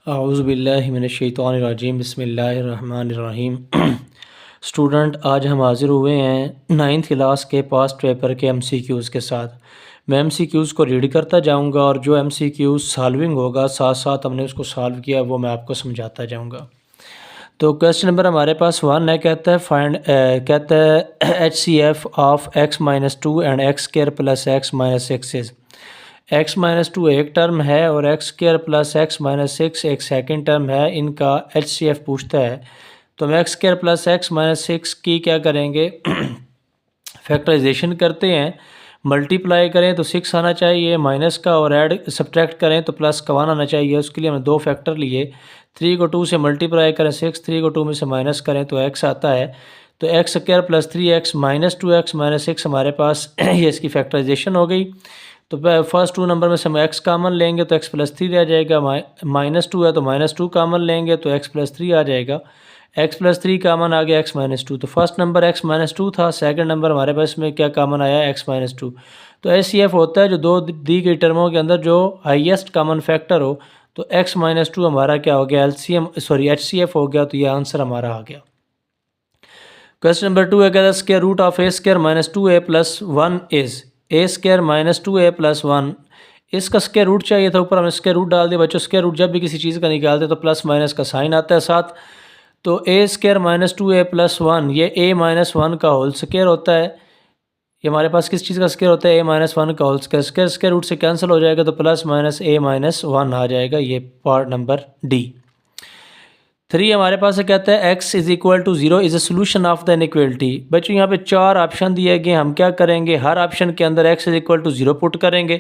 औज़ुबिल्लाहि मिनश्शैतानिर्रजीम बिस्मिल्लाहिर्रहमानिर्रहीम। स्टूडेंट, आज हम हाज़िर हुए हैं नाइन्थ क्लास के पास्ट पेपर के एमसीक्यूज़ के साथ। मैं एमसीक्यूज़ को रीड करता जाऊंगा और जो एमसीक्यूज़ सॉल्विंग होगा साथ साथ हमने उसको सॉल्व किया वो मैं आपको समझाता जाऊंगा। तो क्वेश्चन नंबर हमारे पास 1 है। कहता है H C F of x minus two and x square plus x minus six is. X minus two एक टर्म है और x square plus x minus six एक सेकेंड टर्म है। इनका एच सी एफ पूछता है। तो हम x square plus x minus six की क्या करेंगे फैक्टराइजेशन करते हैं। मल्टीप्लाई करें तो 6 आना चाहिए माइनस का, और ऐड सब्ट्रैक्ट करें तो प्लस का 1 आना चाहिए। उसके लिए हमने दो फैक्टर लिए। 3 को 2 से मल्टीप्लाई करें 6, 3 को 2 में से माइनस करें तो एक्स आता है। तो x square plus 3x minus 2x minus 6 हमारे पास ये इसकी फैक्टराइजेशन हो गई। तो फर्स्ट 2 नंबर में से हम x कामन लेंगे तो x प्लस 3 रह जाएगा। माइनस 2 है तो माइनस 2 कामन लेंगे तो x प्लस 3 आ जाएगा। x प्लस 3 कामन आ गया x माइनस 2। तो फर्स्ट नंबर x माइनस 2 था, सेकंड नंबर हमारे पास में क्या कामन आया x माइनस 2। तो HCF होता है जो दो दी गई टर्मों के अंदर जो हाईएस्ट कामन फैक्टर हो। तो x माइनस 2 हमारा क्या हो गया HCF हो गया। तो ये आंसर हमारा आ गया। क्वेश्चन नंबर 2 है, कहता square root of A square minus 2a plus 1 is A square minus 2a plus 1। इसका स्क्वायर रूट चाहिए था, ऊपर हमने स्क्वायर रूट डाल दिया। बच्चों, स्क्वायर रूट जब भी किसी चीज़ का निकालते हैं तो प्लस माइनस का साइन आता है साथ। तो ए स्क्वायर माइनस 2a प्लस 1 ये a माइनस 1 का होल स्क्वायर होता है। ये हमारे पास किस चीज़ का स्क्वायर होता है? a माइनस 1 का होल स्क्वायर। स्क्वायर रूट से कैंसिल हो जाएगा तो प्लस माइनस a माइनस 1 आ जाएगा। ये पार्ट नंबर डी। 3 हमारे पास है, कहता है x is equal to 0 is a solution of the inequality. बच्चों, यहाँ पे 4 ऑप्शन दिए गए। हम क्या करेंगे, हर ऑप्शन के अंदर x is equal to 0 put करेंगे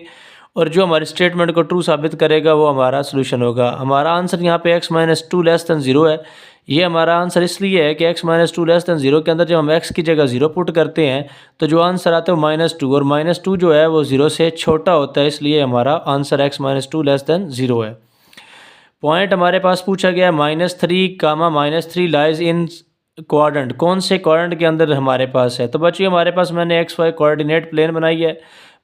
और जो हमारे स्टेटमेंट को ट्रू साबित करेगा वो हमारा सोल्यूशन होगा। हमारा आंसर यहाँ पे x माइनस 2 लेस दैन 0 है। ये हमारा आंसर इसलिए है कि x माइनस 2 लेस दैन 0 के अंदर जब हम x की जगह 0 पुट करते हैं तो जो आंसर आता है वो माइनस 2, और माइनस 2 जो है वो 0 से छोटा होता है, इसलिए हमारा answer x minus 2 less than 0 है। पॉइंट हमारे पास पूछा गया है -3, लाइज इन क्वाड्रेंट। कौन से क्वाड्रेंट के अंदर हमारे पास है? तो बच्चों हमारे पास मैंने एक्स वाई कोऑर्डिनेट प्लेन बनाई है।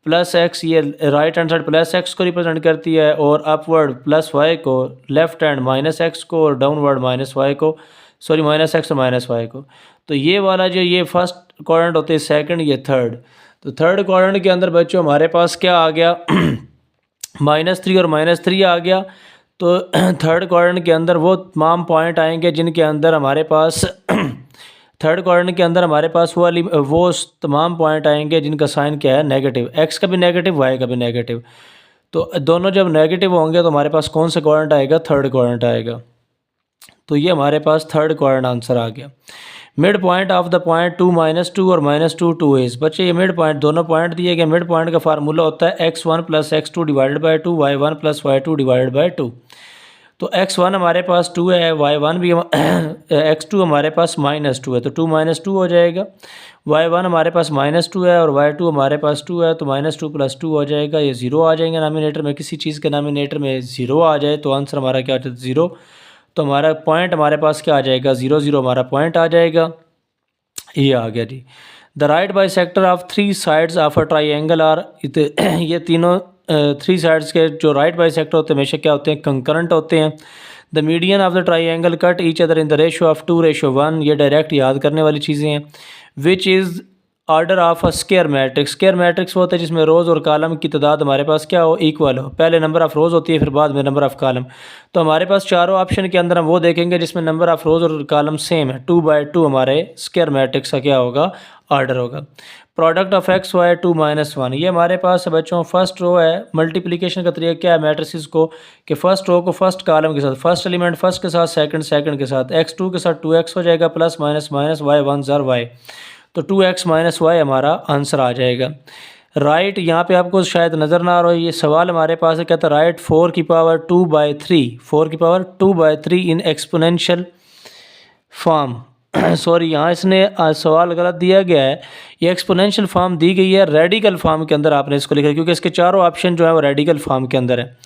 प्लस एक्स ये right hand side plus x को रिप्रेजेंट करती है, और अपवर्ड प्लस वाई को, लेफ्ट हैंड माइनस एक्स को, और डाउनवर्ड माइनस वाई को, सॉरी माइनस एक्स और माइनस वाई को। तो ये वाला जो ये फर्स्ट क्वाड्रेंट होते हैं, सेकंड ये थर्ड। तो थर्ड क्वाड्रेंट के अंदर बच्चों हमारे पास क्या आ गया -3 और -3 आ गया। तो थर्ड क्वाड्रेंट के अंदर वो तमाम पॉइंट आएंगे जिनके अंदर हमारे पास थर्ड क्वाड्रेंट के अंदर हमारे पास वो तमाम पॉइंट आएंगे जिनका साइन क्या है, नेगेटिव। एक्स का भी नेगेटिव, वाई का भी नेगेटिव। तो दोनों जब नेगेटिव होंगे तो हमारे पास कौन सा क्वाड्रेंट आएगा? थर्ड क्वाड्रेंट आएगा। तो ये हमारे पास थर्ड क्वाड्रेंट आंसर आ गया। Mid point of the point 2 -2 और -2 2 इज। बच्चे ये मिड पॉइंट दोनों पॉइंट दिए गए। मिड पॉइंट का फार्मूला होता है x1 plus x2 divided by 2, y1 plus y2 divided by 2। तो x1 हमारे पास 2 है, y1 भी x2 हमारे पास -2 है, तो 2 -2 हो जाएगा। y1 हमारे पास -2 है और y2 हमारे पास 2 है, तो -2 प्लस 2 हो जाएगा। ये 0 आ जाएंगे नामिनेटर में। किसी चीज़ के नामिनेटर में 0 आ जाए तो आंसर हमारा क्या आ जाता है? 0। तो हमारा पॉइंट हमारे पास क्या आ जाएगा? 0 0 हमारा पॉइंट आ जाएगा। ये आ गया जी। The right bisector of 3 sides of a triangle are. ये तीनों 3 साइड्स के जो राइट बाई सेक्टर होते हैं हमेशा क्या होते हैं? कंकरेंट होते हैं। The median of the triangle cut each other in the ratio of 2:1। ये डायरेक्ट याद करने वाली चीज़ें हैं। Which is order of a square matrix. Square matrix वो होता है जिसमें रोज़ और कॉलम की तादाद हमारे पास क्या हो? इक्वल हो। पहले नंबर ऑफ़ रोज़ होती है, फिर बाद में नंबर ऑफ़ कॉलम। तो हमारे पास चारों ऑप्शन के अंदर हम वो देखेंगे जिसमें नंबर ऑफ़ रोज़ और कॉलम सेम है। 2/2 हमारे स्क्वायर मैट्रिक्स का क्या होगा? ऑर्डर होगा। Product of x y 2 -1। ये हमारे पास है बच्चों फर्स्ट रो है। मल्टीप्लिकेशन का तरीका क्या है मैट्रिसेस को, कि फर्स्ट रो को फर्स्ट कॉलम के साथ, फर्स्ट एलिमेंट फर्स्ट के साथ, सेकंड के साथ, x2 के साथ 2x हो जाएगा, प्लस माइनस माइनस y 1 ज़र y। तो 2x माइनस वाई हमारा आंसर आ जाएगा। राइट यहाँ पे आपको शायद नज़र ना आ रहा हो, ये सवाल हमारे पास है। कहता है राइट 4 की पावर 2/3, 4 की power 2/3 in exponential form. Sorry, यहाँ इसने सवाल गलत दिया गया है। ये एक्सपोनेंशियल फॉर्म दी गई है रेडिकल फॉर्म के अंदर, आपने इसको लिखा है क्योंकि इसके चारों ऑप्शन जो है वो रेडिकल फॉर्म के अंदर है।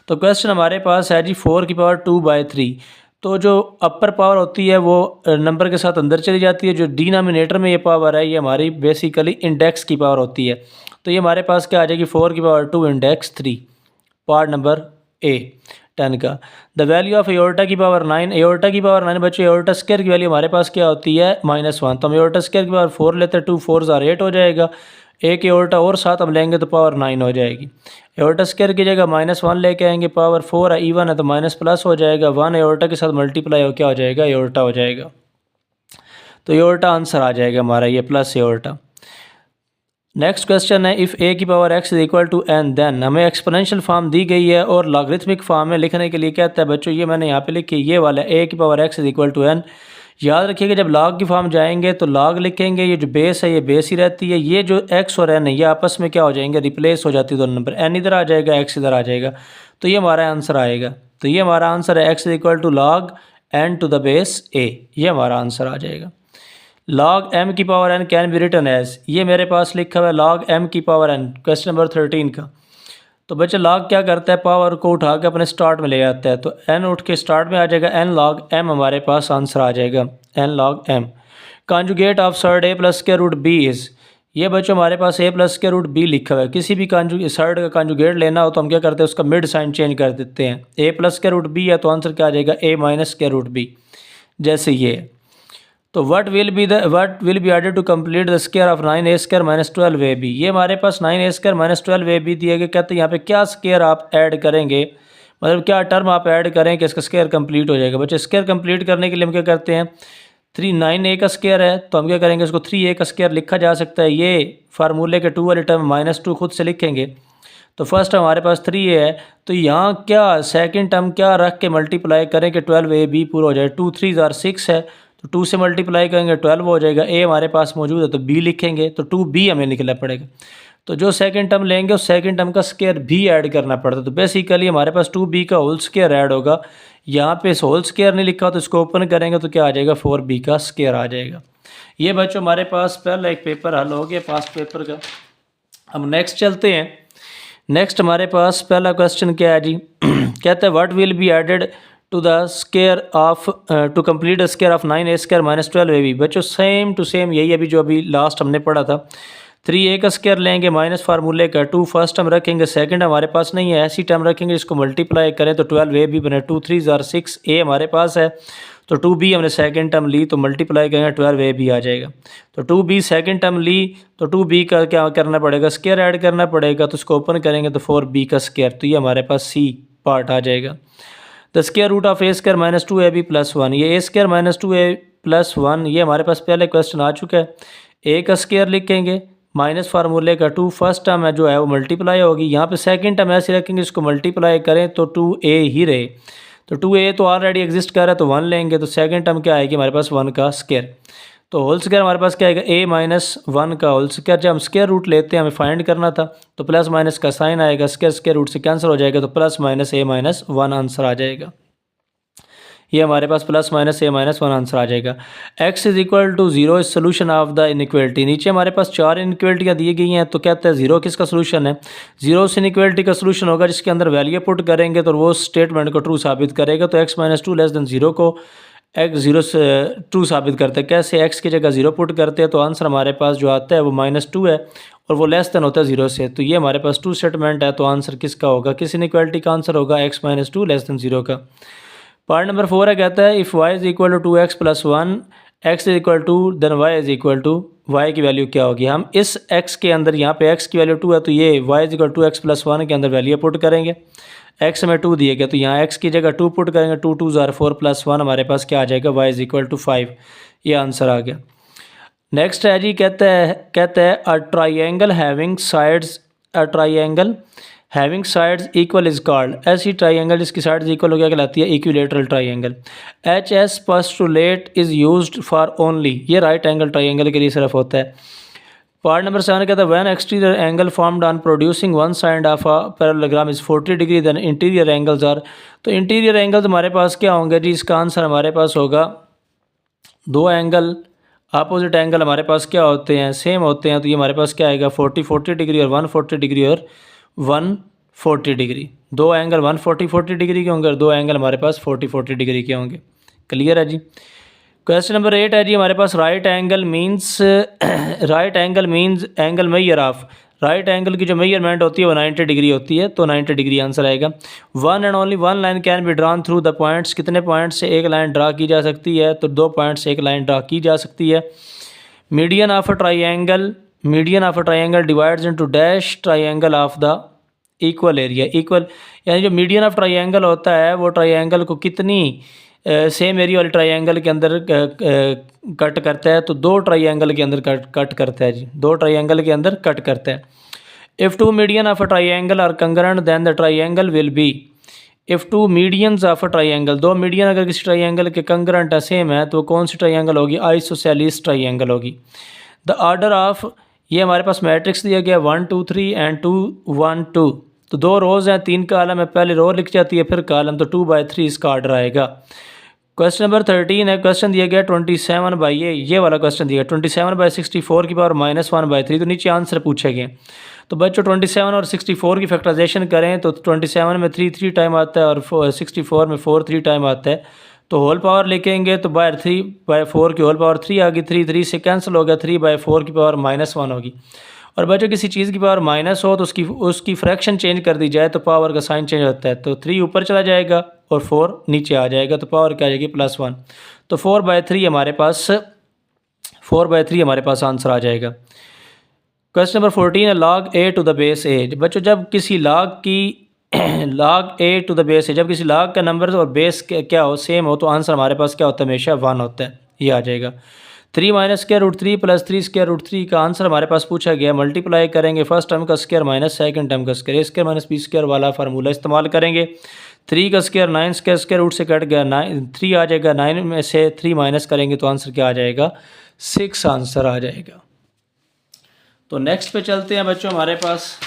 तो क्वेश्चन हमारे पास है जी 4 की पावर 2/3। तो जो अपर पावर होती है वो नंबर के साथ अंदर चली जाती है। जो डिनोमिनेटर में ये पावर है ये हमारी बेसिकली इंडेक्स की पावर होती है। तो ये हमारे पास क्या आ जाएगी? 4 की power 2 index 3, part number A. 10 का। द वैल्यू ऑफ एयोर्टा की पावर 9, एयोर्टा की पावर 9 बच्चों, एयोर्टा स्क्वायर की वैल्यू हमारे पास क्या होती है -1, तो हम एयोर्टा स्क्वायर की पावर 4 लेते हैं, 2 4 8 हो जाएगा, एक एयोर्टा और साथ हम लेंगे तो पावर 9 हो जाएगी। एयोर्टा स्क्वायर की जगह -1 लेके आएंगे, पावर 4 है, इवन है तो माइनस प्लस हो जाएगा, 1 एयोर्टा के साथ मल्टीप्लाई हो क्या हो जाएगा, एयोर्टा हो जाएगा। तो एयोर्टा आंसर आ जाएगा हमारा ये प्लस एयोर्टा। नेक्स्ट क्वेश्चन है, इफ़ ए की power x is equal to n then, हमें एक्सपोनेंशियल फॉर्म दी गई है और लॉगरिथमिक फॉर्म में लिखने के लिए कहता है बच्चों, ये मैंने यहाँ पे लिखी, ये वाला a की power x is equal to n। याद रखिएगा जब लॉग की फॉर्म जाएंगे तो लॉग लिखेंगे, ये जो बेस है ये बेस ही रहती है, ये जो x और n है ये आपस में क्या हो जाएंगे, रिप्लेस हो जाती है दोनों नंबर, n इधर आ जाएगा x इधर आ जाएगा, तो ये हमारा आंसर आएगा। तो ये हमारा आंसर है x is equal to log n to the base a, ये हमारा आंसर आ जाएगा। log m की power n can be written as, ये मेरे पास लिखा हुआ है log m की पावर n, क्वेश्चन नंबर 13 का। तो बच्चे log क्या करता है, पावर को उठा के अपने स्टार्ट में ले आता है, तो n उठ के स्टार्ट में आ जाएगा, n log m हमारे पास आंसर आ जाएगा, n log m। Conjugate of surd a plus square root b is, ये बच्चों हमारे पास a plus square root b लिखा हुआ है, किसी भी सर्ड का कॉन्जुगेट लेना हो तो हम क्या करते हैं, उसका मिड साइन चेंज कर देते हैं, a plus square root b है तो आंसर क्या आ जाएगा, a minus square root b, जैसे ये। तो what will be added to complete the square of 9a square minus 12ab, ये हमारे पास 9a स्क्वायर माइनस 12ab दिए गए, कहते हैं यहाँ पे क्या स्क्वायर आप ऐड करेंगे, मतलब क्या टर्म आप ऐड करें कि इसका स्क्वायर कंप्लीट हो जाएगा। बच्चे स्क्वायर कंप्लीट करने के लिए हम क्या करते हैं, 9a का स्क्वायर है तो हम क्या करेंगे, उसको 3a का स्क्वायर लिखा जा सकता है, ये फार्मूले के 2 वाले टर्म -2 खुद से लिखेंगे, तो फर्स्ट हमारे पास 3a है, तो यहाँ क्या सेकंड टर्म क्या रख के मल्टीप्लाई करें कि 12ab पूरा हो जाए, 2 3 6 है, तो 2 से मल्टीप्लाई करेंगे 12 हो जाएगा, a हमारे पास मौजूद है तो b लिखेंगे, तो 2b हमें निकलना पड़ेगा। तो जो सेकंड टर्म लेंगे उस सेकंड टर्म का स्क्वायर भी ऐड करना पड़ता है, तो बेसिकली हमारे पास 2b का होल स्क्वायर ऐड होगा, यहाँ पे होल स्क्वायर नहीं लिखा तो इसको ओपन करेंगे तो क्या आ जाएगा, 4b का स्क्वायर आ जाएगा। ये बच्चों हमारे पास पहला एक पेपर हल हो गया पास्ट पेपर का। अब नेक्स्ट चलते हैं, नेक्स्ट हमारे पास पहला क्वेश्चन क्या है जी कहते हैं what will be added to the square of to complete the square of 9a square minus 12ab। बच्चों सेम टू सेम यही अभी जो अभी लास्ट हमने पढ़ा था, 3a का स्क्वायर लेंगे माइनस फार्मूले का 2 फर्स्ट टर्म रखेंगे, सेकंड हमारे पास नहीं है, ऐसी टर्म रखेंगे इसको मल्टीप्लाई करें तो 12ab बने, 2 3 6 a हमारे पास है, तो 2b हमने सेकंड टर्म ली तो मल्टीप्लाई करेंगे 12ab आ जाएगा, तो 2b सेकंड टर्म ली तो 2b का क्या करना पड़ेगा, स्क्वायर ऐड करना पड़ेगा, तो इसको ओपन करेंगे तो 4b का स्क्वायर, तो ये हमारे पास c पार्ट आ जाएगा। The square root of a square minus 2ab plus 1, ये a square minus 2a plus 1 ये हमारे पास पहले क्वेश्चन आ चुका है, a का स्क्वायर लिखेंगे माइनस फार्मूले का 2 फर्स्ट टर्म है जो है वो मल्टीप्लाई होगी, यहाँ पे सेकंड टर्म ऐसे रखेंगे इसको मल्टीप्लाई करें तो 2a ही रहे, तो 2a तो ऑलरेडी एग्जिस्ट कर रहा है तो 1 लेंगे, तो सेकंड टर्म क्या आएगी हमारे पास 1 का स्क्वायर, तो होल स्क्वायर हमारे पास क्या आएगा, a माइनस 1 का होल स्क्वायर, जब हम स्क्वायर रूट लेते हैं हमें फाइंड करना था तो प्लस माइनस का साइन आएगा, स्क्वायर रूट से कैंसिल हो जाएगा, तो plus minus a minus 1 answer आ जाएगा, ये हमारे पास plus minus a minus 1 answer आ जाएगा। x is equal to 0 is solution of the inequality, नीचे हमारे पास 4 इनइक्वालिटियाँ दी गई हैं, तो कहते हैं 0 किसका सोल्यूशन है, 0 से इनइक्वालिटी का सोल्यूशन होगा जिसके अंदर वैल्यू पुट करेंगे तो वो स्टेटमेंट को ट्रू साबित करेगा, तो x माइनस 2 लेस देन 0 को x 0 से ट्रू साबित करते हैं, कैसे x की जगह 0 पुट करते हैं तो आंसर हमारे पास जो आता है वो -2 है और वो लेस देन होता है 0 से, तो ये हमारे पास 2 स्टेटमेंट है, तो आंसर किसका होगा, किस इनइक्वालिटी का आंसर होगा x माइनस 2 लेस देन 0 का। पार्ट नंबर 4 है, कहता है if y is equal to 2x plus 1 x is equal to then y is equal to y की वैल्यू क्या होगी, हम इस x के अंदर यहाँ पे x की वैल्यू 2 है तो ये y is equal to x plus 1 के अंदर वैल्यू पुट करेंगे, x में 2 दिए गए तो यहाँ x की जगह 2 पुट करेंगे, 2 2 4 प्लस 1 हमारे पास क्या आ जाएगा, y इज इक्वल टू 5, ये आंसर आ गया। नेक्स्ट है जी कहते हैं a triangle having sides equal is called, ऐसी ट्राइंगल जिसकी साइड्स इक्वल हो गया कहलाती है equilateral triangle. HS postulate is used for only, ये राइट एंगल ट्राइंगल के लिए सिर्फ होता है। पार्ट नंबर 7 कहता है when exterior angle formed on producing one side of a parallelogram is 40 degree then interior angles are, तो इंटीरियर एंगल्स हमारे पास क्या होंगे जी, इसका आंसर हमारे पास होगा 2 एंगल अपोजिट एंगल हमारे पास क्या होते हैं, सेम होते हैं, तो ये हमारे पास क्या आएगा 40 डिग्री और 140 डिग्री और 140 डिग्री, 2 एंगल 140 डिग्री के होंगे और 2 एंगल हमारे पास 40 डिग्री के होंगे। क्लियर है जी। क्वेश्चन नंबर 8 है जी हमारे पास right angle means angle measure of, right angle की जो मेजरमेंट होती है वो 90 डिग्री होती है, तो 90 डिग्री आंसर आएगा। One and only one line can be drawn through the points, कितने पॉइंट से एक लाइन ड्रा की जा सकती है, तो 2 पॉइंट से एक लाइन ड्रा की जा सकती है। Median of a triangle divides into dash triangle of the equal area. Equal यानी जो मीडियन ऑफ ट्राइंगल होता है वो ट्राइंगल को कितनी सेम एरिया वाले ट्राइंगल के अंदर कट करता है, तो 2 ट्राइंगल के अंदर कट करता है जी, 2 ट्राइंगल के अंदर कट करता है। If 2 median of a triangle are congruent then the triangle will be. If 2 medians of a triangle, 2 median अगर किसी ट्राइंगल के कंग्रेंट सेम है तो कौन सी ट्राइंगल होगी, आइसोसेलेस ट्राइंगल होगी। द ऑर्डर ऑफ, ये हमारे पास मैट्रिक्स दिया गया 1 2 3 एंड 2 1 2, तो 2 रोज़ हैं, 3 कॉलम है, पहले रो लिख जाती है फिर कॉलम, तो 2/3 इसका ऑर्डर आएगा। क्वेश्चन नंबर 13 है, क्वेश्चन दिया गया 27 ये वाला क्वेश्चन दिया गया 27/64 की पावर -1/3, तो नीचे आंसर पूछे गए। तो बच्चों 27 और 64 की फैक्टराइजेशन करें तो 27 में 3 3 टाइम आता है और 64 में 4 3 टाइम आता है, तो होल पावर लिखेंगे तो बाय 3/4 की होल पावर 3 आ गई, 3 3 से कैंसिल हो गया, 3/4 की पावर -1 होगी। और बच्चों किसी चीज़ की पावर माइनस हो तो उसकी फ्रैक्शन चेंज कर दी जाए तो पावर का साइन चेंज होता है, तो 3 ऊपर चला जाएगा और 4 नीचे आ जाएगा, तो पावर क्या आ जाएगी +1, तो 4/3 हमारे पास आंसर आ जाएगा। क्वेश्चन नंबर 14 है log a to the base a। बच्चों जब किसी log a to the base a, जब किसी log का नंबर और बेस क्या हो सेम हो तो आंसर हमारे पास क्या होता है, हमेशा 1 होता है, ये आ जाएगा। 3 - √3 + 3 √3 का आंसर हमारे पास पूछा गया, मल्टीप्लाई करेंगे फर्स्ट टर्म का स्क्वायर माइनस सेकंड टर्म का स्क्वायर, a² - b² वाला फार्मूला इस्तेमाल करेंगे। 3 का स्क्वायर 9 का स्क्वायर रूट से कट गया 3 आ जाएगा, 9 में से 3 माइनस करेंगे तो आंसर क्या आ जाएगा, 6 आंसर आ जाएगा। तो नेक्स्ट पे चलते हैं बच्चों, हमारे पास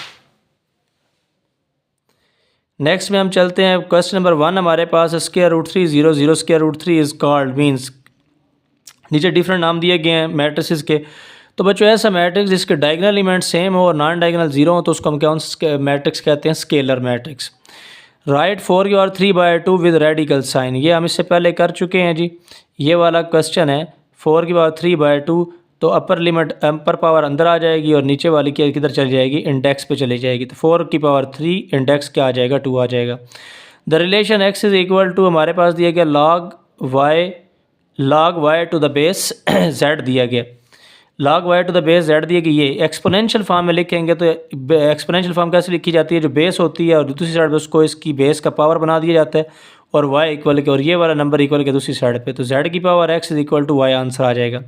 नेक्स्ट में हम चलते हैं क्वेश्चन नंबर 1 हमारे पास √3 0 0 √3 इज कॉल्ड मीन्स, नीचे डिफरेंट नाम दिए गए हैं मैट्रिसेस के। तो बच्चों ऐसा मैट्रिक्स जिसके डायगोनल एलिमेंट सेम हो और नॉन डायगोनल 0 हो तो उसको हम कौन सा मैट्रिक्स कहते हैं, स्केलर मैट्रिक्स। राइट 4 की और 3/2 विद रेडिकल साइन, ये हम इससे पहले कर चुके हैं जी, ये वाला क्वेश्चन है। 4 की पावर 3/2 तो अपर लिमिट अपर पावर अंदर आ जाएगी और नीचे वाली किधर चली जाएगी, इंडेक्स पे चली जाएगी, तो 4 की पावर 3 इंडेक्स क्या आ जाएगा, 2 आ जाएगा। The relation x is equal to हमारे पास दिया गया log y to the base z दिया गया, log y to the base z दिया गया। ये एक्सपोनेंशियल फॉर्म में लिखेंगे तो एक्सपोनेंशियल फॉर्म कैसे लिखी जाती है, जो बेस होती है और दूसरी साइड पे उसको इसकी बेस का पावर बना दिया जाता है और y इक्वल के और ये वाला नंबर इक्वल के दूसरी साइड पे, तो z की power x is equal to y answer आ जाएगा।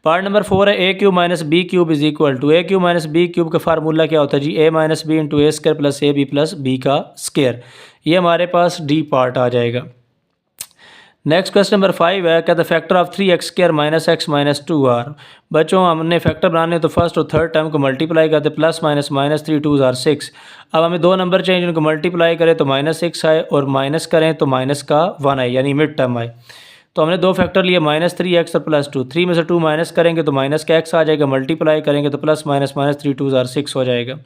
पार्ट नंबर 4 है a³ - b³ is equal to a³ - b³ का फार्मूला क्या होता है जी, a - b × a² + ab + b का स्क्वायर, ये हमारे पास डी पार्ट आ जाएगा। नेक्स्ट क्वेश्चन नंबर 5 है, क्या the factor of 3x² - x - 2r। बच्चों हमने फैक्टर बनाने तो फर्स्ट और थर्ड टर्म को मल्टीप्लाई करते, प्लस माइनस -3 2 आर 6। अब हमें 2 नंबर चाहिए जिनको मल्टीप्लाई करें तो -6 आए और माइनस करें तो माइनस का 1 आए, यानी मिड टर्म आए। तो हमने 2 फैक्टर लिए -3x और +2, 3 में से 2 माइनस करेंगे तो माइनस का x आ जाएगा, मल्टीप्लाई करेंगे तो प्लस माइनस -3 2 आर 6 हो जाएगा।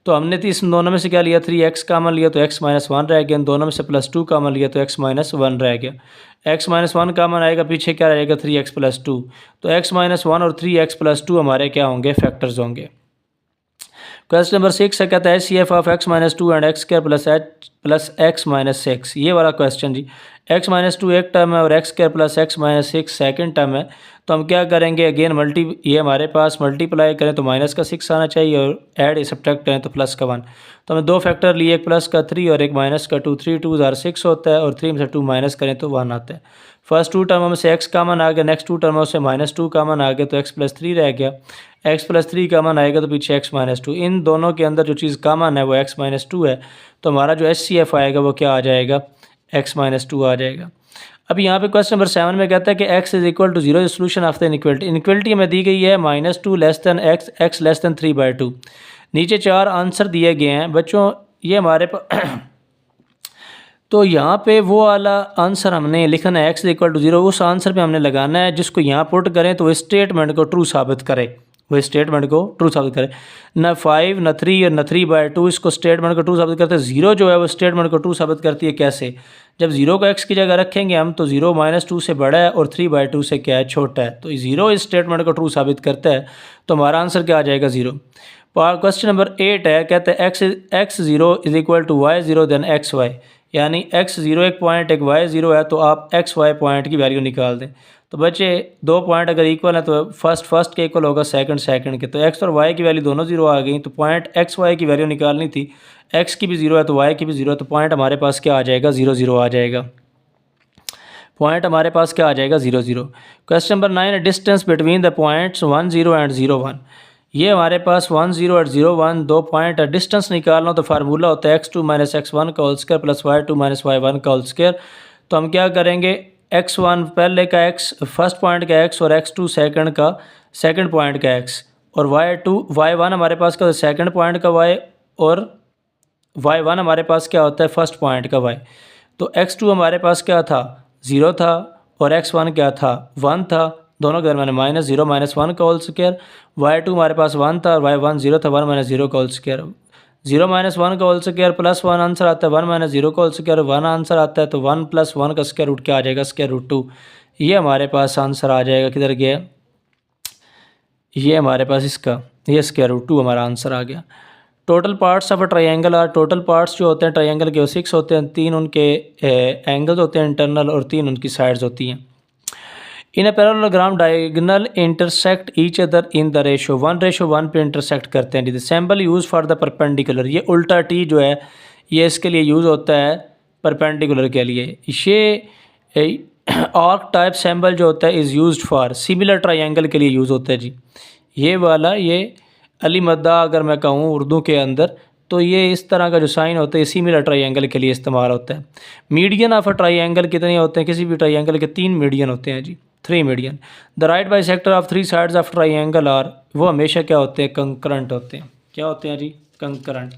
तो हमने इस दोनों में से क्या लिया, 3x कामन लिया तो x - 1 रह गया, दोनों में से +2 कामन लिया तो x - 1 रह गया। x - 1 कामन आएगा, पीछे क्या रहेगा 3x + 2, तो x - 1 और 3x + 2 हमारे क्या होंगे, फैक्टर्स होंगे। क्वेश्चन नंबर 6 है, कहता है HCF of x - 2 and x² + x - 6, ये वाला क्वेश्चन जी। x - 2 एक टर्म है और x² + x - 6 सेकंड टर्म है, तो हम क्या करेंगे, अगेन ये हमारे पास मल्टीप्लाई करें तो माइनस का 6 आना चाहिए और ऐड सब्ट्रैक्ट करें तो प्लस का 1। तो हमें 2 फैक्टर लिए, एक प्लस का 3 और एक माइनस का 2, 3 2 आर 6 होता है और 3 में से 2 माइनस करें तो 1 आता है। फर्स्ट 2 टर्मों में से x कामन आ गया, नेक्स्ट 2 टर्मों से -2 कामन आ गया तो x + 3 रह गया, x + 3 कामन आएगा तो पीछे x - 2, इन दोनों के अंदर जो चीज़ कामन है वो x - 2 है, तो हमारा जो HCF आएगा वो क्या आ जाएगा, x - 2 आ जाएगा। अब यहाँ पे क्वेश्चन नंबर 7 में कहता है कि x is equal to 0 solution of the inequality. Inequality हमें दी गई है -2 x, x < 3/2। नीचे 4 आंसर दिए गए हैं बच्चों, ये हमारे पास तो यहाँ पे वो वाला आंसर हमने लिखना है x इज इक्वल टू 0, उस आंसर पे हमने लगाना है जिसको यहाँ पुट करें तो वो स्टेटमेंट को ट्रू साबित करे, वो स्टेटमेंट को ट्रू साबित करे। न 5 न 3 और न 3/2 इसको स्टेटमेंट को ट्रू साबित करते हैं। 0 जो है वो स्टेटमेंट को ट्रू साबित करती है, कैसे, जब 0 को x की जगह रखेंगे हम तो 0 - 2 से बड़ा है और 3/2 से क्या है, छोटा है, तो 0 इस स्टेटमेंट को ट्रू साबित करता है, तो हमारा आंसर क्या आ जाएगा, 0। क्वेश्चन नंबर 8 है, कहते हैं x zero is equal to y zero then x y, यानी एक्स ज़ीरो एक पॉइंट एक वाई ज़ीरो है, तो आप एक्स वाई पॉइंट की वैल्यू निकाल दें। तो बच्चे दो पॉइंट अगर इक्वल है तो फर्स्ट के इक्वल होगा सेकंड के, तो एक्स और वाई की वैल्यू दोनों ज़ीरो आ गई, तो पॉइंट एक्स वाई की वैल्यू निकालनी थी। एक्स की भी ज़ीरो है तो वाई की भी ज़ीरो है, तो पॉइंट हमारे पास क्या आ जाएगा, ज़ीरो ज़ीरो आ जाएगा। पॉइंट हमारे पास क्या आ जाएगा, ज़ीरो ज़ीरो। क्वेश्चन नंबर 9 है, distance between the points 1 0 and 0 1। ये हमारे पास 1 0 और 0 1 दो पॉइंट है। डिस्टेंस निकालना हो तो फार्मूला होता है x2 माइनस x1 का whole square plus y2 minus y1 का होल स्क्वायर। तो हम क्या करेंगे, x1 पहले का x फर्स्ट पॉइंट का x और x2 सेकंड का सेकंड पॉइंट का x, और y1 हमारे पास क्या सेकंड पॉइंट का y, और y1 हमारे पास क्या होता है फर्स्ट पॉइंट का y। तो x2 हमारे पास क्या था, 0 था, और x1 क्या था, 1 था। दोनों के दरमियान माइनस 0 माइनस 1 का होल स्क्वायर। y2 हमारे पास 1 था और y1 0 था, 1 माइनस 0 का होल स्क्वायर। 0 माइनस 1 का होल स्क्वायर प्लस 1 आंसर आता है, 1 माइनस 0 का होल स्क्वायर 1 आंसर आता है, तो 1 प्लस 1 का स्क्वायर रूट क्या आ जाएगा, स्क्वायर रूट 2। ये हमारे पास आंसर आ जाएगा, किधर गया, ये हमारे पास इसका ये स्क्वायर रूट 2 हमारा आंसर आ गया। Total parts of a triangle are, total parts जो होते हैं ट्रायंगल के वो 6 होते हैं, 3 उनके एंगल्स होते हैं इंटरनल और 3 उनकी साइड्स होती हैं। In a parallelogram diagonal intersect each other in the ratio 1:1 पे इंटरसेक्ट करते हैं। Symbol use for the perpendicular, ये उल्टा टी जो है ये इसके लिए यूज़ होता है परपेंडिकुलर के लिए। ये आर्क टाइप सिंबल जो होता है is used for similar triangle के लिए यूज़ होता है जी। ये वाला ये अली मद्दा अगर मैं कहूँ उर्दू के अंदर, तो ये इस तरह का जो साइन होता है सिमिलर ट्रायंगल के लिए इस्तेमाल होता है। मीडियन ऑफ अ ट्रायंगल कितने होते हैं, किसी भी ट्रायंगल के 3 मीडियन होते हैं जी, 3 median. The right bisector of 3 sides of triangle are, वो हमेशा क्या होते हैं, कंकरेंट होते हैं। क्या होते हैं जी, कंकरेंट।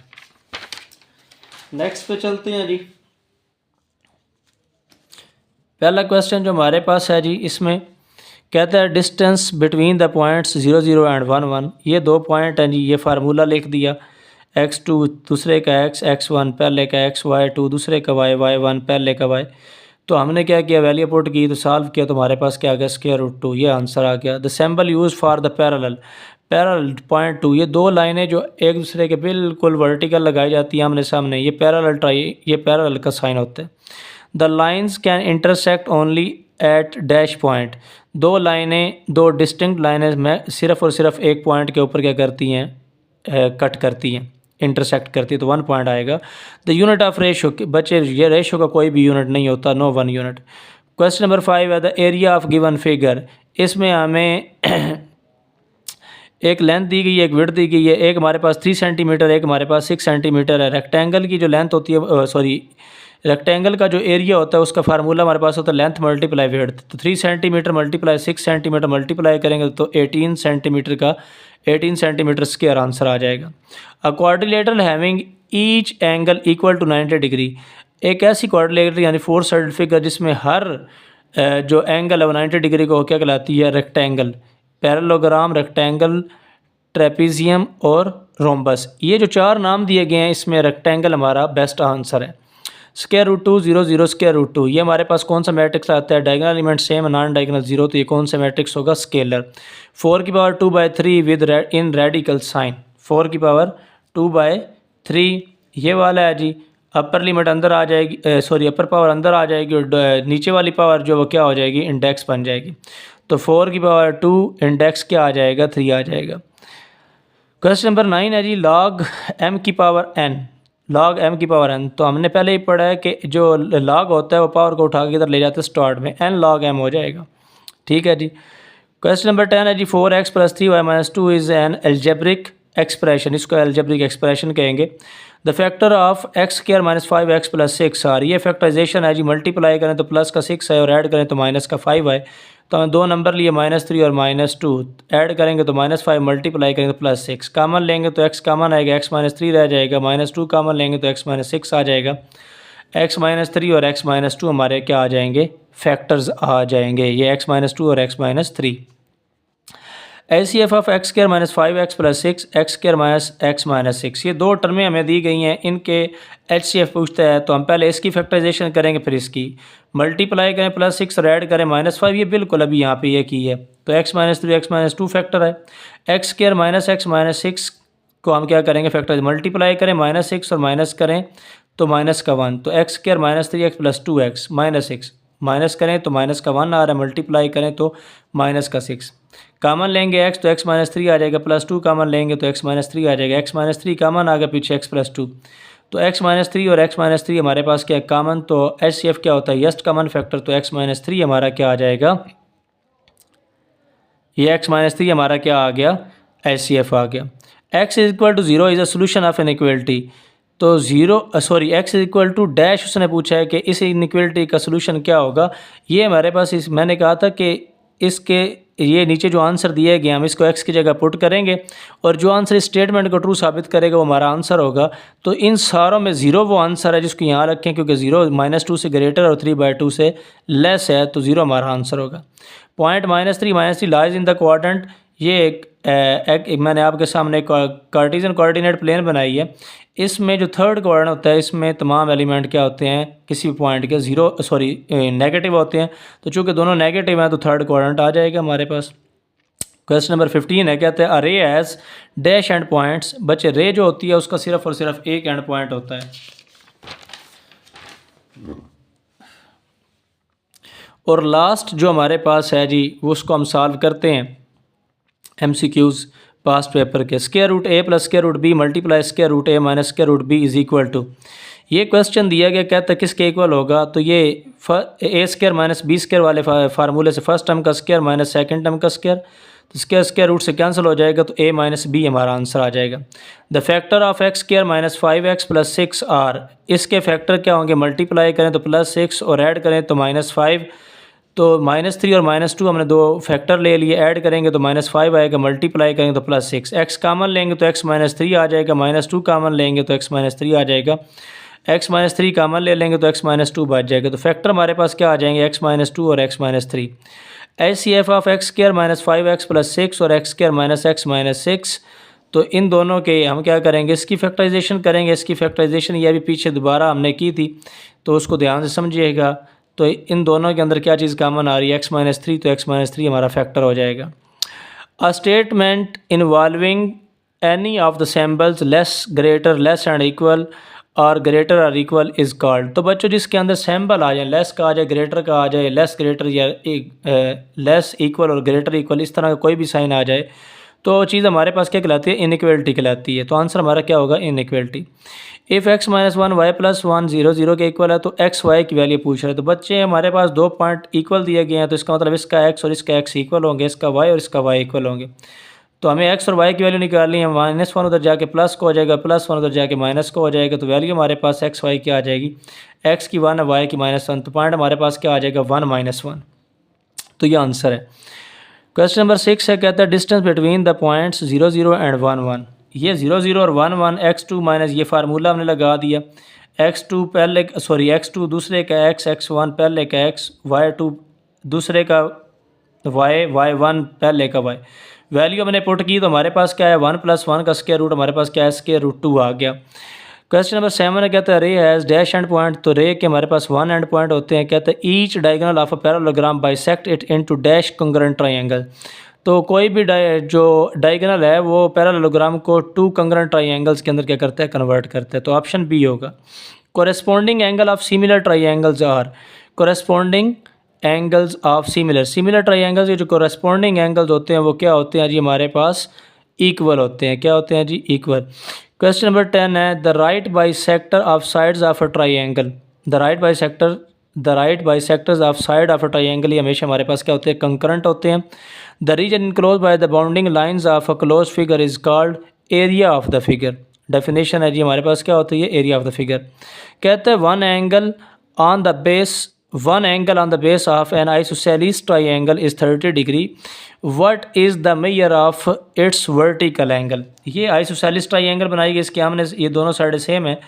नेक्स्ट पे चलते हैं जी। पहला क्वेश्चन जो हमारे पास है जी, इसमें कहता है distance between the points 0 0 and 1 1। ये दो पॉइंट हैं जी, ये फार्मूला लिख दिया, x2 दूसरे का x1 पहले का y2 दूसरे का y1 पहले का y। तो हमने क्या किया, वैल्यू पुट की तो सॉल्व किया, तो हमारे पास क्या आ गया, स्क्वायर रूट 2, ये आंसर आ गया। The symbol use for the parallel point 2, ये दो लाइनें जो एक दूसरे के बिल्कुल वर्टिकल लगाई जाती हैं आमने सामने, ये पैरेलल का साइन होता है। The lines can intersect only at dash point, दो लाइनें, दो डिस्टिंक्ट लाइनें में सिर्फ और सिर्फ एक पॉइंट के ऊपर क्या करती हैं, कट करती हैं, इंटरसेक्ट करती है, तो 1 पॉइंट आएगा। द यूनिट ऑफ रेशो, बच्चे ये रेशो का कोई भी यूनिट नहीं होता, नो 1 यूनिट। क्वेश्चन नंबर 5 है, the area of given figure. इसमें हमें एक लेंथ दी गई है, एक विड्थ दी गई है, एक हमारे पास 3 सेंटीमीटर, एक हमारे पास 6 सेंटीमीटर है। रेक्टेंगल की जो लेंथ होती है, रेक्टेंगल का जो एरिया होता है उसका फार्मूला हमारे पास होता है लेंथ मल्टीप्लाई विड्थ। तो 3 सेंटीमीटर मल्टीप्लाई 6 सेंटीमीटर मल्टीप्लाई करेंगे तो 18 सेंटीमीटर का 18 सेंटीमीटर स्क्वायर आंसर आ जाएगा। A quadrilateral having each angle equal to 90 degree, एक ऐसी क्वाड्रिलेटरल यानी 4 साइडेड फिगर जिसमें हर जो एंगल है वो 90 डिग्री को क्या कहलाती है, रेक्टेंगल। पैरेललोग्राम, रेक्टेंगल, ट्रेपीजियम और रोम्बस, ये जो 4 नाम दिए गए हैं इसमें रेक्टेंगल हमारा बेस्ट आंसर है। स्क्वायर रूट 2 0 0 स्क्वायर रूट 2, ये हमारे पास कौन सा मैट्रिक्स आता है, diagonal element same, non diagonal 0, तो ये कौन सा मैट्रिक्स होगा, स्केलर। 4 की power 2/3 within radical sign, 4 की पावर 2/3 ये वाला है जी। अपर लिमिट अंदर आ जाएगी, अपर पावर अंदर आ जाएगी और नीचे वाली पावर जो वो क्या हो जाएगी, इंडेक्स बन जाएगी। तो 4 की पावर 2 इंडेक्स क्या आ जाएगा, 3 आ जाएगा। क्वेश्चन नंबर 9 है जी, लॉग m की पावर n, लॉग m की पावर n। तो हमने पहले ही पढ़ा है कि जो लॉग होता है वो पावर को उठा के इधर ले जाते हैं स्टार्ट में, n log m हो जाएगा, ठीक है जी। क्वेश्चन नंबर 10 है जी, 4x + 3y - 2 is an algebraic expression, इसको एल्जेब्रिक एक्सप्रेशन कहेंगे। The factor of x² - 5x + 6 are, ये फैक्टराइजेशन है जी, मल्टीप्लाई करें तो प्लस का 6 है और ऐड करें तो माइनस का 5 है। तो हमें दो नंबर लिए -3 और -2, ऐड करेंगे तो -5, मल्टीप्लाई करेंगे तो +6, कामन लेंगे तो x कामन आएगा, x - 3 रह जाएगा, -2 कामन लेंगे तो x - 6 आ जाएगा। x - 3 और x - 2 हमारे क्या आ जाएंगे, फैक्टर्स आ जाएंगे, ये x - 2 और x - 3। HCF of x² - 5x + 6 x² - x - 6, ये दो टर्में हमें दी गई हैं, इनके HCF पूछता है तो हम पहले इसकी फैक्टराइजेशन करेंगे, फिर इसकी मल्टीप्लाई करें, +6 और ऐड करें -5, ये बिल्कुल अभी यहाँ पे ये की है। तो x - 3 x - 2 फैक्टर है, x² - x - 6 को हम क्या करेंगे, फैक्टर मल्टीप्लाई करें, -6 और माइनस करें तो माइनस का 1, तो x square -3x + 2x -6, minus करें तो माइनस का 1 आ रहा है, मल्टीप्लाई करें तो माइनस का 6। कामन लेंगे x तो x -3 आ जाएगा, +2 कामन लेंगे तो x -3 आ जाएगा, x -3 कामन आ गया पीछे x + 2, तो x -3 और x -3 हमारे पास क्या है कामन, तो HCF क्या होता है यस्ट कॉमन फैक्टर, तो x -3 हमारा क्या आ जाएगा, ये x -3 हमारा क्या आ गया, HCF आ गया। x = 0 is a solution of inequality, तो x = डैश उसने पूछा है कि इस इनइक्वालिटी का सोल्यूशन क्या होगा। ये हमारे पास मैंने कहा था कि इसके ये नीचे जो आंसर दिए गए हम इसको x की जगह पुट करेंगे और जो आंसर इस स्टेटमेंट को ट्रू साबित करेगा वो हमारा आंसर होगा। तो इन सारों में 0 वो आंसर है जिसको यहाँ रखें, क्योंकि 0 -2 से ग्रेटर और 3/2 से लेस है, तो 0 हमारा आंसर होगा। Point -3 lies in the quadrant, ये एक मैंने आपके सामने कार्टेशियन कोऑर्डिनेट प्लेन बनाई है। इसमें जो थर्ड क्वाड्रेंट होता है इसमें तमाम एलिमेंट क्या होते हैं किसी भी पॉइंट के नेगेटिव होते हैं, तो चूँकि दोनों नेगेटिव हैं तो थर्ड क्वाड्रेंट आ जाएगा हमारे पास। क्वेश्चन नंबर 15 है, कहते हैं अरे एज डैश एंड पॉइंट्स, बच्चे रे जो होती है उसका सिर्फ और सिर्फ एक एंड पॉइंट होता है, और लास्ट जो हमारे पास है जी उसको हम सॉल्व करते हैं MCQs पास्ट पेपर के। √a + √b × √a - √b = ये क्वेश्चन दिया गया, कहता है किसके इक्वल होगा, तो ये a² - b² वाले फार्मूले से फर्स्ट टर्म का स्क्वायर माइनस सेकंड टर्म का स्क्वायर, तो स्क्वायर रूट से कैंसिल हो जाएगा, तो a - b हमारा आंसर आ जाएगा। The factor of x² - 5x + 6 r, इसके फैक्टर क्या होंगे, मल्टीप्लाई करें तो +6 और ऐड करें तो -5, तो -3 और -2 हमने दो फैक्टर ले लिए, ऐड करेंगे तो -5 आएगा, मल्टीप्लाई करेंगे तो +6, x कामन लेंगे तो x -3 आ जाएगा, -2 कामन लेंगे तो x -3 आ जाएगा, x -3 कामन ले लेंगे तो x -2 बच जाएगा, तो फैक्टर हमारे पास क्या आ जाएंगे x -2 और x -3। HCF of x² - 5x + 6 और x² - x - 6, तो इन दोनों के हम क्या करेंगे, इसकी फैक्टराइजेशन करेंगे। इसकी फैक्टराइजेशन ये भी पीछे दोबारा हमने की थी, तो उसको ध्यान से समझिएगा। तो इन दोनों के अंदर क्या चीज़ कॉमन आ रही है, x -3, तो x -3 हमारा फैक्टर हो जाएगा। A statement involving any of the symbols less, greater, less and equal और ग्रेटर और इक्वल इज़ कॉल्ड, तो बच्चों जिसके अंदर सिंबल आ जाए, लेस का आ जाए, ग्रेटर का आ जाए, लेस ग्रेटर या लेस इक्वल और ग्रेटर इक्वल, इस तरह का कोई भी साइन आ जाए तो चीज़ हमारे पास क्या कहलाती है, इनइक्वालिटी कहलाती है। तो आंसर हमारा क्या होगा, इनइक्वालिटी। इफ़ x - 1 y + 1 0 0 के इक्वल है, तो x y की वैल्यू पूछ रहे हैं। तो बच्चे हमारे पास दो पॉइंट इक्वल दिए गए हैं, तो इसका मतलब इसका x और इसका x इक्वल होंगे, इसका y और इसका y इक्वल होंगे। तो हमें x और y की वैल्यू निकालनी है, -1 उधर जाके प्लस को हो जाएगा, +1 उधर जाके माइनस को हो जाएगा, तो वैल्यू हमारे पास x y की आ जाएगी, x की 1 y की -1, तो पॉइंट हमारे पास क्या आ जाएगा 1 - 1, तो ये आंसर है। क्वेश्चन नंबर 6 है, कहता है distance between the points 0 0 and 1 1, ये 0 0 और 1 1 x2 माइनस ये फार्मूला हमने लगा दिया, x2 दूसरे का x, x1 पहले का x, y2 दूसरे का y, y1 पहले का y, वैल्यू हमने पुट की तो हमारे पास क्या है 1 + 1 का स्क्वायर रूट, हमारे पास क्या है √2 आ गया। क्वेश्चन नंबर 7 है, कहता है रे हैज़ डैश एंड पॉइंट, तो रे के हमारे पास 1 एंड पॉइंट होते हैं। कहते हैं each diagonal of a parallelogram bisect it into dash congruent triangle, तो कोई भी जो डायगोनल है वो पैरेललोग्राम को 2 कंग्रुएंट ट्रायंगल्स के अंदर क्या करता है, कन्वर्ट करता है, तो ऑप्शन बी होगा। Corresponding angle of similar triangles are, corresponding angles of similar triangles के जो कोरेस्पोंडिंग एंगल्स होते हैं वो क्या होते हैं जी, हमारे पास इक्वल होते हैं। क्या होते हैं जी, इक्वल। क्वेश्चन नंबर 10 है, the right bisector of sides of a triangle, the right bisectors of side of a triangle, ये हमेशा हमारे पास क्या होते हैं, कंकरेंट होते हैं। The region enclose by the bounding lines of a close figure is called area of the figure, definition है जी हमारे पास क्या होती है, एरिया ऑफ द फिगर। कहते हैं one angle on the base of N isosceles triangle is 30 degree, what is the measure of its vertical angle, ये आइसोसेलेस ट्रायंगल बनाई गई, इसके हमने ये दोनों साइड सेम है,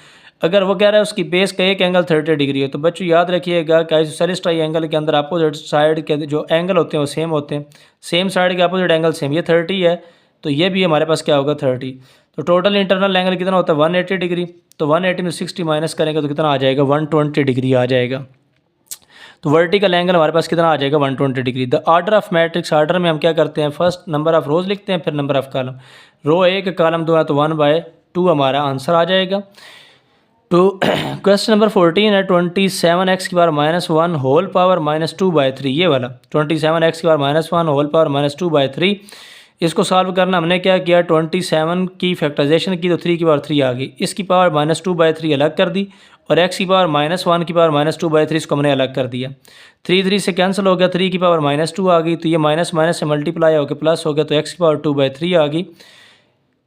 अगर वो कह रहा है उसकी बेस का एक एंगल 30 डिग्री है, तो बच्चों याद रखिएगा कि आइसोसेलेस ट्रायंगल के अंदर अपोजिट साइड के जो एंगल होते हैं वो सेम होते हैं, सेम साइड के अपोजिट एंगल सेम, ये 30 है तो ये भी हमारे पास क्या होगा 30, तो टोटल इंटरनल एंगल कितना होता है 180 डिग्री, तो 180 में 60 माइनस करेंगे तो कितना आ जाएगा 120 डिग्री आ जाएगा। तो वर्टिकल एंगल हमारे पास कितना आ जाएगा 120 degree. The order of matrix, order में हम क्या करते हैं, फर्स्ट नंबर ऑफ रोज़ लिखते हैं, फिर number of column. Row 1 column 2 है तो 1/2 हमारा आंसर आ जाएगा। तो क्वेश्चन नंबर 14 है 27x की पावर -1 होल पावर -2/3, ये वाला 27x की पावर -1 होल पावर -2/3। इसको सॉल्व करना हमने क्या किया, 27 की फैक्टराइजेशन की तो 3 की पावर 3 आ गई, इसकी पावर -2/3 अलग कर दी और x की पावर -1 की पावर -2/3 इसको हमने अलग कर दिया। 3 से कैंसिल हो गया, 3 की पावर -2 आ गई, तो ये माइनस माइनस से मल्टीप्लाई होकर प्लस हो गया, तो x की पावर 2/3 आ गई।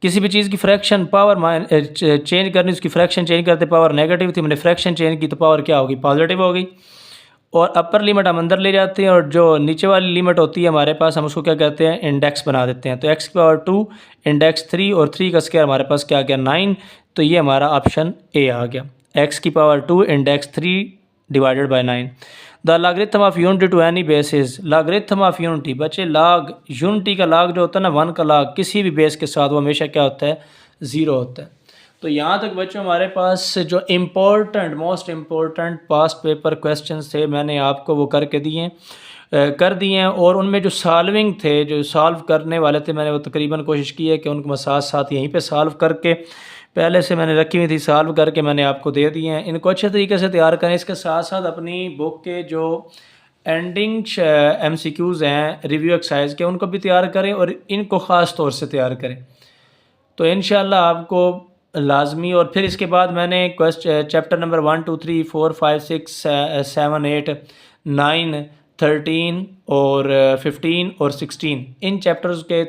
किसी भी चीज़ की फ्रैक्शन पावर चेंज करनी, उसकी फ्रैक्शन चेंज करते पावर नेगेटिव थी, मैंने फ्रैक्शन चेंज की तो पावर क्या होगी, पॉजिटिव हो गई। और अपर लिमिट हम अंदर ले जाते हैं और जो नीचे वाली लिमिट होती है हमारे पास, हम उसको क्या कहते हैं, इंडेक्स बना देते हैं। तो x की पावर 2 इंडेक्स 3 और 3 का स्क्वायर हमारे पास क्या गया 9, तो ये हमारा ऑप्शन ए आ गया, x की power 2 index 3 divided by 9। The logarithm of unity to any base is, logarithm of unity बच्चे, लॉग यूनिटी का लॉग जो होता है ना 1 का लॉग किसी भी बेस के साथ वो हमेशा क्या होता है, 0 होता है। तो यहाँ तक बच्चों हमारे पास जो important most important past paper questions थे मैंने आपको वो करके दिए कर दिए हैं। और उनमें जो सॉल्विंग थे, जो सॉल्व करने वाले थे, मैंने वो तकरीबन कोशिश की है कि उनको मैं साथ साथ यहीं पे सॉल्व करके पहले से मैंने रखी हुई थी, सॉल्व करके मैंने आपको दे दिए हैं। इनको अच्छे तरीके से तैयार करें। इसके साथ साथ अपनी बुक के जो एंडिंग MCQs हैं रिव्यू एक्सरसाइज के, उनको भी तैयार करें और इनको ख़ास तौर से तैयार करें, तो इंशाल्लाह आपको लाजमी। और फिर इसके बाद मैंने चैप्टर नंबर 1 2 3 4 5 6 7 8 9 13 और 15 और 16 इन चैप्टर्स के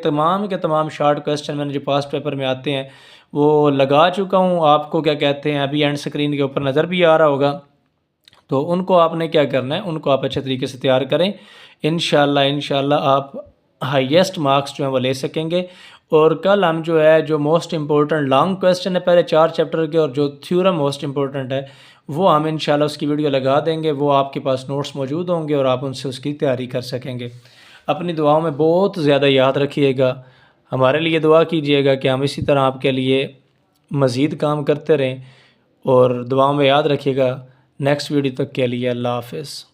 तमाम शॉर्ट क्वेश्चन मैंने जो पास्ट पेपर में आते हैं वो लगा चुका हूँ। आपको क्या कहते हैं, अभी एंड स्क्रीन के ऊपर नज़र भी आ रहा होगा, तो उनको आपने क्या करना है, उनको आप अच्छे तरीके से तैयार करें। इंशाल्लाह आप हाईएस्ट मार्क्स जो हैं वो ले सकेंगे। और कल हम जो है, जो मोस्ट इम्पोर्टेंट लॉन्ग क्वेश्चन है पहले 4 चैप्टर के और जो थ्योरम मोस्ट इम्पोर्टेंट है वो हम इंशाल्लाह उसकी वीडियो लगा देंगे, वो आपके पास नोट्स मौजूद होंगे और आप उनसे उसकी तैयारी कर सकेंगे। अपनी दुआओं में बहुत ज़्यादा याद रखिएगा, हमारे लिए दुआ कीजिएगा कि हम इसी तरह आपके लिए मज़ीद काम करते रहें, और दुआओं में याद रखिएगा। नेक्स्ट वीडियो तक के लिए अल्लाह हाफ़िज़।